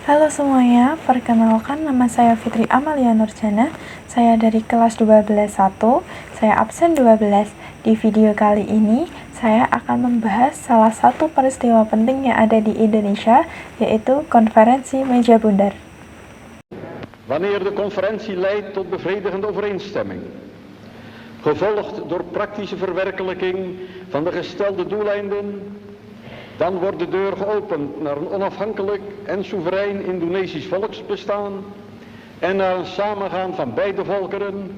Halo semuanya, perkenalkan nama saya Fitri Amalia Nurjana. Saya dari kelas 12.1, saya absen 12. Di video kali ini, saya akan membahas salah satu peristiwa penting yang ada di Indonesia, yaitu Conferentie Meja Bundar. Wanneer de conferentie leidt tot bevredigende overeenstemming, gevolgd door praktische verwerkelijking van de gestelde doeleinden, dan wordt de deur geopend naar een onafhankelijk en soeverein Indonesisch volksbestaan en naar een samengaan van beide volkeren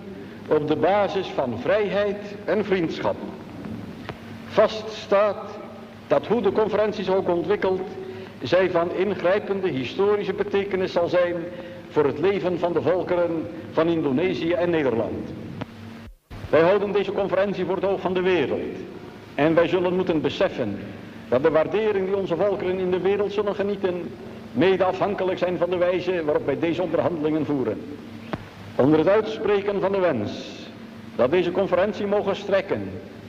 op de basis van vrijheid en vriendschap. Vast staat dat hoe de conferentie zich ook ontwikkelt, zij van ingrijpende historische betekenis zal zijn voor het leven van de volkeren van Indonesië en Nederland. Wij houden deze conferentie voor het oog van de wereld en wij zullen moeten beseffen dat de waardering die onze volkeren in de wereld zullen genieten mede afhankelijk zijn van de wijze waarop wij deze onderhandelingen voeren. Onder het uitspreken van de wens dat deze conferentie mogen strekken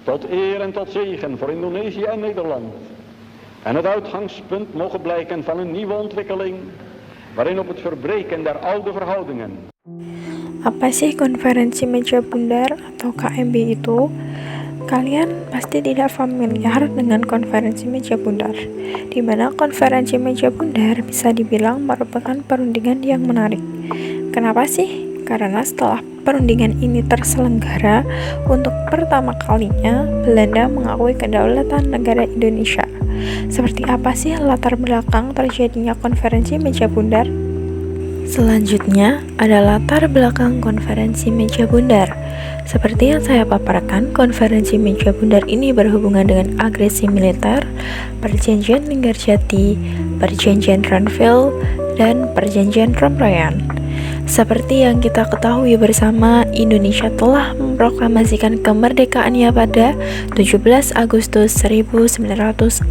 tot eer en tot zegen voor Indonesië en Nederland en het uitgangspunt mogen blijken van een nieuwe ontwikkeling waarin op het verbreken der oude verhoudingen. Apa sih Konferensi Meja Bundar atau KMB itu? Kalian pasti tidak familiar dengan Konferensi Meja Bundar, di mana Konferensi Meja Bundar bisa dibilang merupakan perundingan yang menarik. Kenapa sih? Karena setelah perundingan ini terselenggara, untuk pertama kalinya Belanda mengakui kedaulatan negara Indonesia. Seperti apa sih latar belakang terjadinya Konferensi Meja Bundar? Selanjutnya ada latar belakang Konferensi Meja Bundar. Seperti yang saya paparkan, Konferensi Meja Bundar ini berhubungan dengan agresi militer, Perjanjian Linggarjati, Perjanjian Renville, dan Perjanjian Romroyan. Seperti yang kita ketahui bersama, Indonesia telah memproklamasikan kemerdekaannya pada 17 Agustus 1945.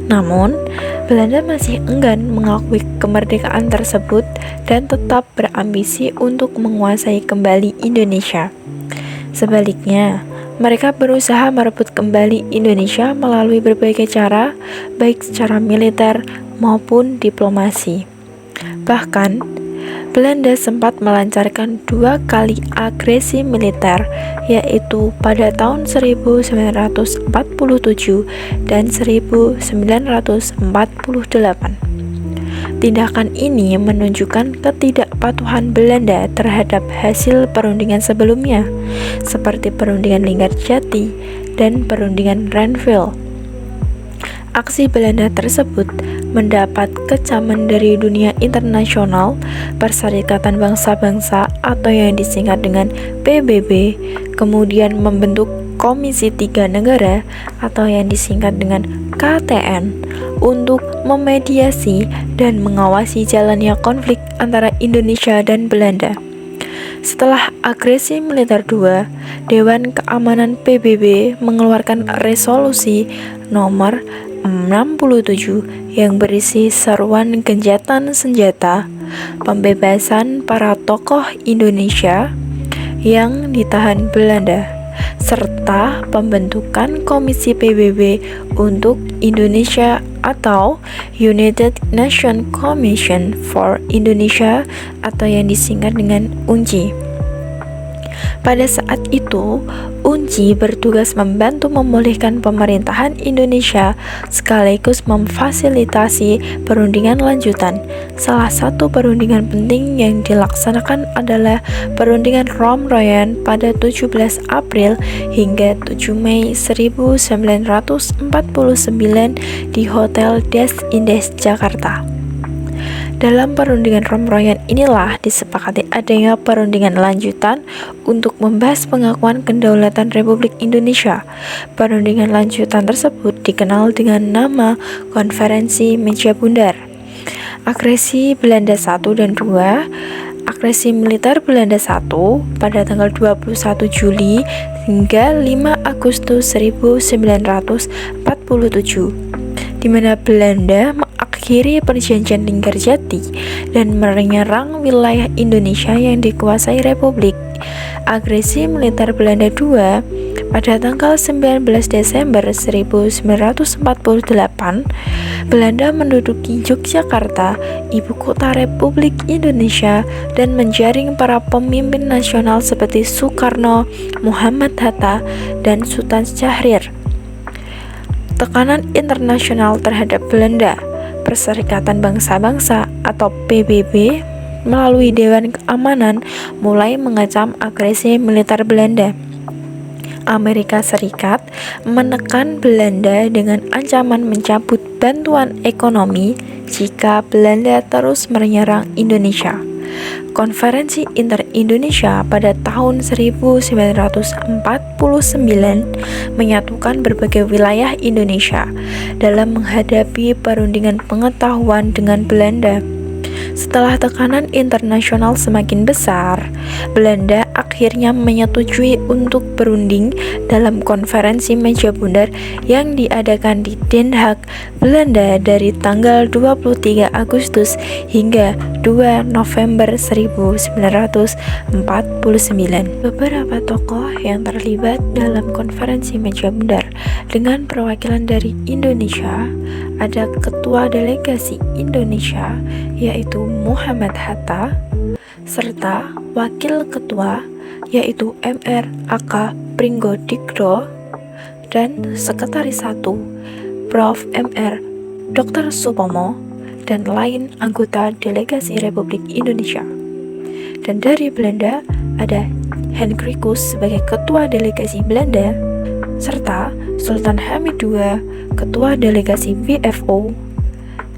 Namun, Belanda masih enggan mengakui kemerdekaan tersebut dan tetap berambisi untuk menguasai kembali Indonesia. Sebaliknya, mereka berusaha merebut kembali Indonesia melalui berbagai cara, baik secara militer maupun diplomasi. Bahkan, Belanda sempat melancarkan 2 kali agresi militer, yaitu pada tahun 1947 dan 1948. Tindakan ini menunjukkan ketidakpatuhan Belanda terhadap hasil perundingan sebelumnya, seperti perundingan Linggarjati dan perundingan Renville. Aksi Belanda tersebut mendapat kecaman dari dunia internasional, Perserikatan Bangsa-Bangsa atau yang disingkat dengan PBB, kemudian membentuk Komisi 3 Negara atau yang disingkat dengan KTN untuk memediasi dan mengawasi jalannya konflik antara Indonesia dan Belanda. Setelah agresi militer 2, Dewan Keamanan PBB mengeluarkan resolusi nomor 67 yang berisi seruan gencatan senjata, pembebasan para tokoh Indonesia yang ditahan Belanda, serta pembentukan Komisi PBB untuk Indonesia atau United Nations Commission for Indonesia atau yang disingkat dengan UNCI. Pada saat itu, UNCI bertugas membantu memulihkan pemerintahan Indonesia sekaligus memfasilitasi perundingan lanjutan. Salah satu perundingan penting yang dilaksanakan adalah perundingan Romroyan pada 17 April hingga 7 Mei 1949 di Hotel Des Indes, Jakarta. Dalam perundingan Romroyan inilah disepakati adanya perundingan lanjutan untuk membahas pengakuan kedaulatan Republik Indonesia. Perundingan lanjutan tersebut dikenal dengan nama Konferensi Meja Bundar. Agresi Belanda 1 dan 2, agresi militer Belanda 1 pada tanggal 21 Juli hingga 5 Agustus 1947, di mana Belanda mengakhiri perjanjian Linggarjati dan menyerang wilayah Indonesia yang dikuasai Republik. Agresi militer Belanda II pada tanggal 19 Desember 1948, Belanda menduduki Yogyakarta, ibu kota Republik Indonesia, dan menjaring para pemimpin nasional seperti Soekarno, Muhammad Hatta, dan Sultan Syahrir. Tekanan internasional terhadap Belanda, Perserikatan Bangsa-Bangsa atau PBB melalui Dewan Keamanan mulai mengecam agresi militer Belanda. Amerika Serikat menekan Belanda dengan ancaman mencabut bantuan ekonomi jika Belanda terus menyerang Indonesia. Konferensi Inter-Indonesia pada tahun 1949 menyatukan berbagai wilayah Indonesia dalam menghadapi perundingan pengetahuan dengan Belanda. Setelah tekanan internasional semakin besar, Belanda akhirnya menyetujui untuk berunding dalam konferensi meja bundar yang diadakan di Den Haag, Belanda dari tanggal 23 Agustus hingga 2 November 1949. Beberapa tokoh yang terlibat dalam konferensi meja bundar dengan perwakilan dari Indonesia, ada Ketua Delegasi Indonesia yaitu Muhammad Hatta, serta Wakil Ketua yaitu Mr. AK Pringgodikdo, dan Sekretaris 1 Prof. Mr. Dr. Supomo, dan lain anggota Delegasi Republik Indonesia. Dan dari Belanda ada Hendrikus sebagai Ketua Delegasi Belanda, serta Sultan Hamid II, Ketua Delegasi WFO,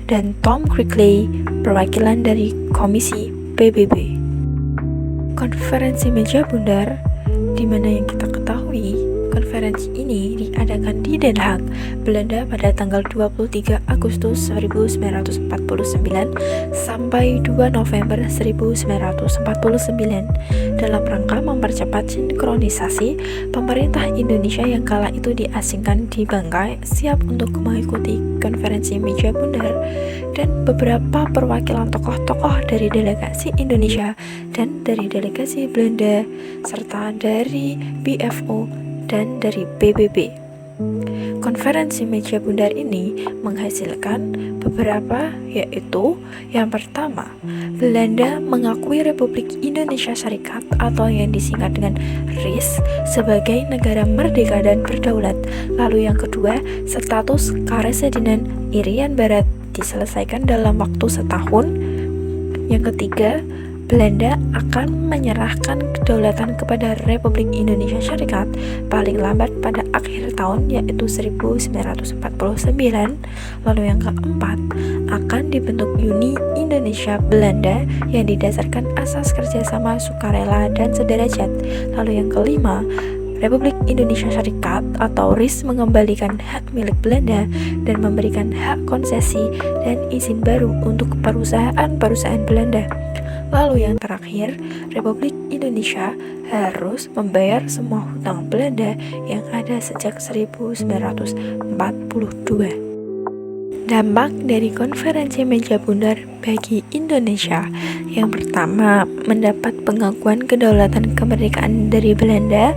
dan Tom Quigley, perwakilan dari Komisi PBB. Konferensi meja bundar, di mana yang kita ketahui, konferensi ini diadakan di Den Haag, Belanda pada tanggal 23 Agustus 1949 sampai 2 November 1949 dalam rangka mempercepat sinkronisasi pemerintah Indonesia yang kala itu diasingkan di Bangkai siap untuk mengikuti konferensi meja bundar, dan beberapa perwakilan tokoh-tokoh dari delegasi Indonesia dan dari delegasi Belanda serta dari BFO dan dari PBB. Konferensi meja bundar ini menghasilkan beberapa, yaitu yang pertama, Belanda mengakui Republik Indonesia Serikat atau yang disingkat dengan RIS sebagai negara merdeka dan berdaulat. Lalu yang kedua, status Karesidenan Irian Barat diselesaikan dalam waktu setahun. Yang ketiga, Belanda akan menyerahkan kedaulatan kepada Republik Indonesia Serikat paling lambat pada akhir tahun yaitu 1949. Lalu yang keempat, akan dibentuk Uni Indonesia Belanda yang didasarkan asas kerjasama sukarela dan sederajat. Lalu yang kelima, Republik Indonesia Serikat atau RIS mengembalikan hak milik Belanda dan memberikan hak konsesi dan izin baru untuk perusahaan-perusahaan Belanda. Lalu yang terakhir, Republik Indonesia harus membayar semua hutang Belanda yang ada sejak 1942. Dampak dari konferensi meja bundar bagi Indonesia, yang pertama, mendapat pengakuan kedaulatan kemerdekaan dari Belanda.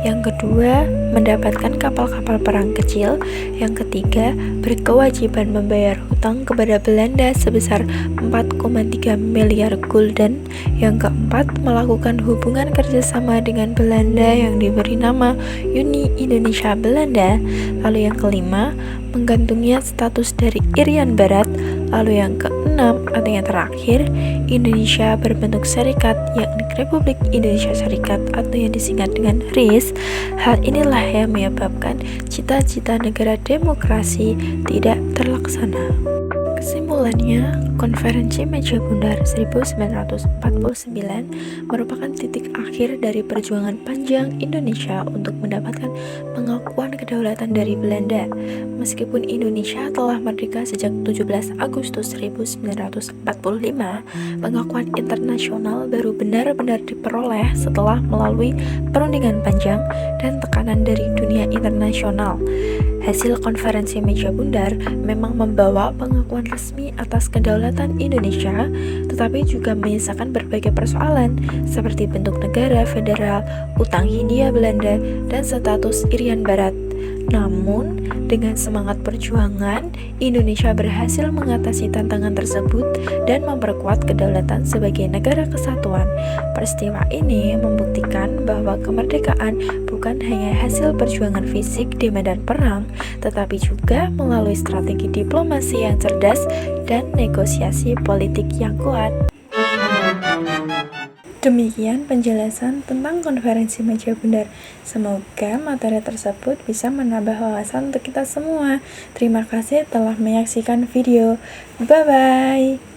Yang kedua, mendapatkan kapal-kapal perang kecil. Yang ketiga, berkewajiban membayar hutang kepada Belanda sebesar 4,3 miliar gulden. Yang keempat, melakukan hubungan kerjasama dengan Belanda yang diberi nama Uni Indonesia Belanda. Lalu yang kelima, menggantungnya status dari Irian Barat. Lalu yang keenam atau yang terakhir, Indonesia berbentuk serikat, yakni Republik Indonesia Serikat atau yang disingkat dengan RIS. Hal inilah yang menyebabkan cita-cita negara demokrasi tidak terlaksana. Kesimpulannya, konferensi meja bundar 1949 merupakan titik akhir dari perjuangan panjang Indonesia untuk mendapatkan pengakuan kedaulatan dari Belanda. Meskipun Indonesia telah merdeka sejak 17 Agustus 1945, pengakuan internasional baru benar-benar diperoleh setelah melalui perundingan panjang dan tekanan dari dunia internasional. Hasil konferensi meja bundar memang membawa pengakuan resmi atas kedaulatan Indonesia, tetapi juga menyisakan berbagai persoalan seperti bentuk negara federal, utang Hindia Belanda, dan status Irian Barat. Namun, dengan semangat perjuangan, Indonesia berhasil mengatasi tantangan tersebut dan memperkuat kedaulatan sebagai negara kesatuan. Peristiwa ini membuktikan bahwa kemerdekaan bukan hanya hasil perjuangan fisik di medan perang, tetapi juga melalui strategi diplomasi yang cerdas dan negosiasi politik yang kuat. Demikian penjelasan tentang konferensi meja bundar. Semoga materi tersebut bisa menambah wawasan untuk kita semua. Terima kasih telah menyaksikan video. Bye-bye.